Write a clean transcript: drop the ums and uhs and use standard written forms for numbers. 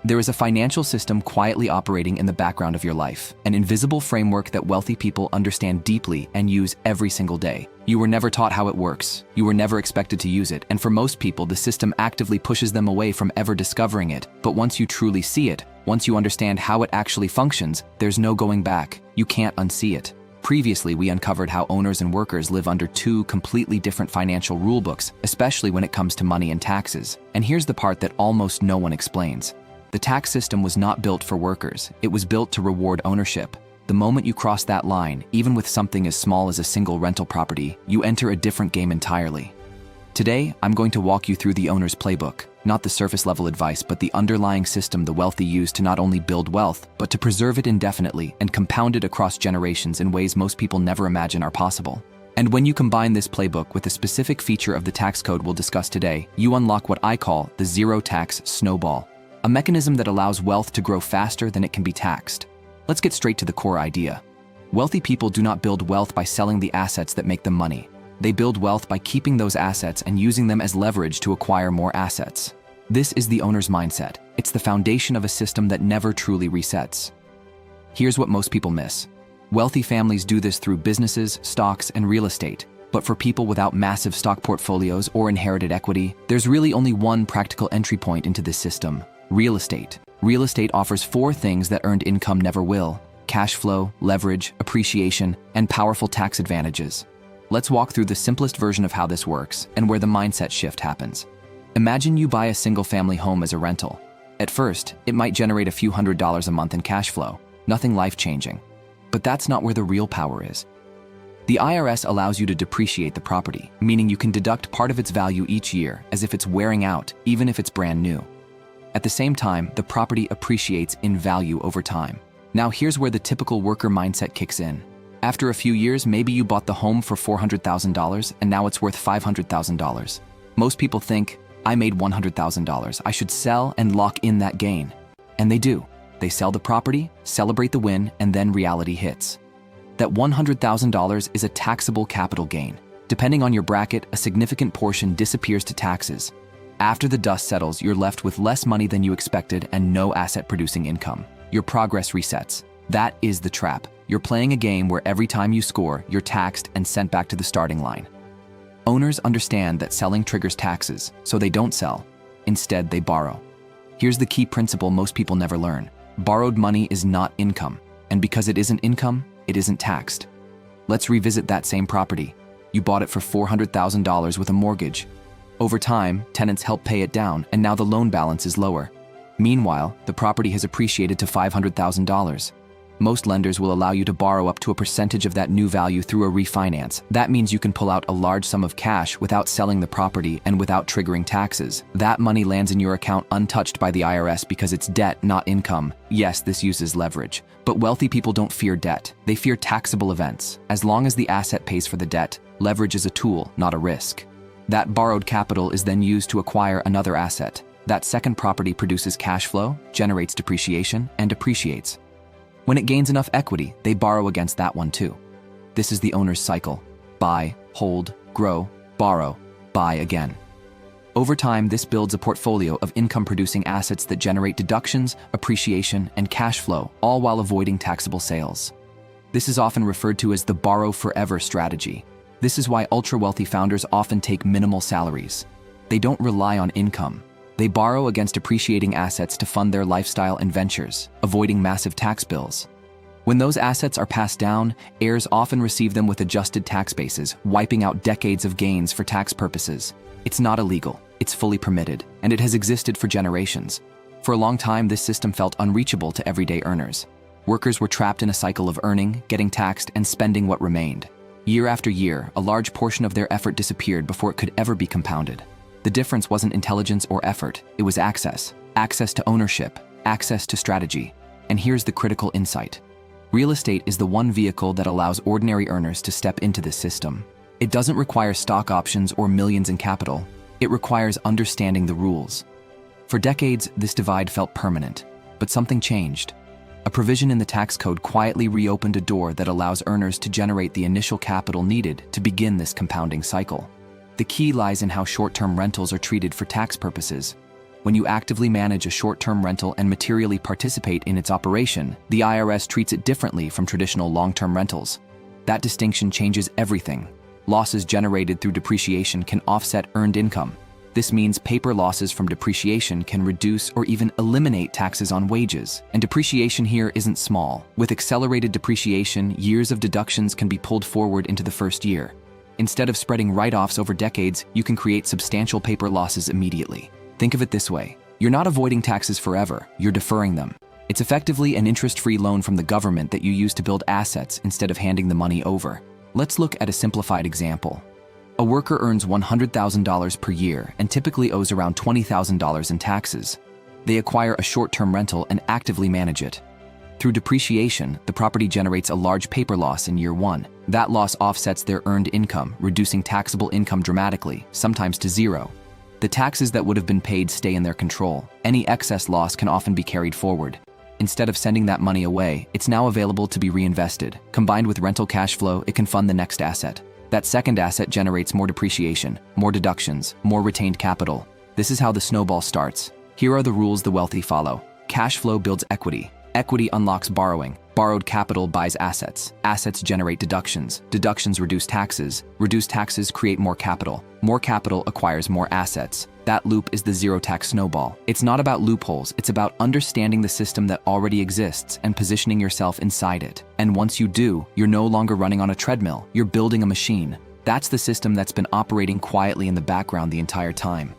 There is a financial system quietly operating in the background of your life, an invisible framework that wealthy people understand deeply and use every single day. You were never taught how it works, you were never expected to use it, and for most people, the system actively pushes them away from ever discovering it. But once you truly see it, once you understand how it actually functions, there's no going back. You can't unsee it. Previously, we uncovered how owners and workers live under two completely different financial rulebooks, especially when it comes to money and taxes. And here's the part that almost no one explains. The tax system was not built for workers. It was built to reward ownership. The moment you cross that line, even with something as small as a single rental property, you enter a different game entirely. Today, I'm going to walk you through the owner's playbook, not the surface-level advice, but the underlying system the wealthy use to not only build wealth, but to preserve it indefinitely and compound it across generations in ways most people never imagine are possible. And when you combine this playbook with a specific feature of the tax code we'll discuss today, you unlock what I call the zero-tax snowball, a mechanism that allows wealth to grow faster than it can be taxed. Let's get straight to the core idea. Wealthy people do not build wealth by selling the assets that make them money. They build wealth by keeping those assets and using them as leverage to acquire more assets. This is the owner's mindset. It's the foundation of a system that never truly resets. Here's what most people miss. Wealthy families do this through businesses, stocks, and real estate. But for people without massive stock portfolios or inherited equity, there's really only one practical entry point into this system: real estate. Real estate offers four things that earned income never will: cash flow, leverage, appreciation, and powerful tax advantages. Let's walk through the simplest version of how this works and where the mindset shift happens. Imagine you buy a single-family home as a rental. At first, it might generate a few $100s a month in cash flow, nothing life-changing. But that's not where the real power is. The IRS allows you to depreciate the property, meaning you can deduct part of its value each year as if it's wearing out, even if it's brand new. At the same time, the property appreciates in value over time. Now here's where the typical worker mindset kicks in. After a few years, maybe you bought the home for $400,000 and now it's worth $500,000. Most people think, I made $100,000, I should sell and lock in that gain. And they do. They sell the property, celebrate the win, and then reality hits. That $100,000 is a taxable capital gain. Depending on your bracket, a significant portion disappears to taxes. After the dust settles, you're left with less money than you expected and no asset-producing income. Your progress resets. That is the trap. You're playing a game where every time you score, you're taxed and sent back to the starting line. Owners understand that selling triggers taxes, so they don't sell. Instead, they borrow. Here's the key principle most people never learn. Borrowed money is not income, and because it isn't income, it isn't taxed. Let's revisit that same property. You bought it for $400,000 with a mortgage. Over time, tenants help pay it down, and now the loan balance is lower. Meanwhile, the property has appreciated to $500,000. Most lenders will allow you to borrow up to a percentage of that new value through a refinance. That means you can pull out a large sum of cash without selling the property and without triggering taxes. That money lands in your account untouched by the IRS because it's debt, not income. Yes, this uses leverage. But wealthy people don't fear debt. They fear taxable events. As long as the asset pays for the debt, leverage is a tool, not a risk. That borrowed capital is then used to acquire another asset. That second property produces cash flow, generates depreciation, and appreciates. When it gains enough equity, they borrow against that one too. This is the owner's cycle. Buy, hold, grow, borrow, buy again. Over time, this builds a portfolio of income-producing assets that generate deductions, appreciation, and cash flow, all while avoiding taxable sales. This is often referred to as the borrow forever strategy. This is why ultra-wealthy founders often take minimal salaries. They don't rely on income. They borrow against appreciating assets to fund their lifestyle and ventures, avoiding massive tax bills. When those assets are passed down, heirs often receive them with adjusted tax bases, wiping out decades of gains for tax purposes. It's not illegal, it's fully permitted, and it has existed for generations. For a long time, this system felt unreachable to everyday earners. Workers were trapped in a cycle of earning, getting taxed, and spending what remained. Year after year, a large portion of their effort disappeared before it could ever be compounded. The difference wasn't intelligence or effort, it was access. Access to ownership, access to strategy. And here's the critical insight. Real estate is the one vehicle that allows ordinary earners to step into this system. It doesn't require stock options or millions in capital. It requires understanding the rules. For decades, this divide felt permanent, but something changed. A provision in the tax code quietly reopened a door that allows earners to generate the initial capital needed to begin this compounding cycle. The key lies in how short-term rentals are treated for tax purposes. When you actively manage a short-term rental and materially participate in its operation, the IRS treats it differently from traditional long-term rentals. That distinction changes everything. Losses generated through depreciation can offset earned income. This means paper losses from depreciation can reduce or even eliminate taxes on wages. And depreciation here isn't small. With accelerated depreciation, years of deductions can be pulled forward into the first year. Instead of spreading write-offs over decades, you can create substantial paper losses immediately. Think of it this way. You're not avoiding taxes forever, you're deferring them. It's effectively an interest-free loan from the government that you use to build assets instead of handing the money over. Let's look at a simplified example. A worker earns $100,000 per year and typically owes around $20,000 in taxes. They acquire a short-term rental and actively manage it. Through depreciation, the property generates a large paper loss in year one. That loss offsets their earned income, reducing taxable income dramatically, sometimes to zero. The taxes that would have been paid stay in their control. Any excess loss can often be carried forward. Instead of sending that money away, it's now available to be reinvested. Combined with rental cash flow, it can fund the next asset. That second asset generates more depreciation, more deductions, more retained capital. This is how the snowball starts. Here are the rules the wealthy follow. Cash flow builds equity. Equity unlocks borrowing. Borrowed capital buys assets. Assets generate deductions. Deductions reduce taxes. Reduced taxes create more capital. More capital acquires more assets. That loop is the zero-tax snowball. It's not about loopholes, it's about understanding the system that already exists and positioning yourself inside it. And once you do, you're no longer running on a treadmill, you're building a machine. That's the system that's been operating quietly in the background the entire time.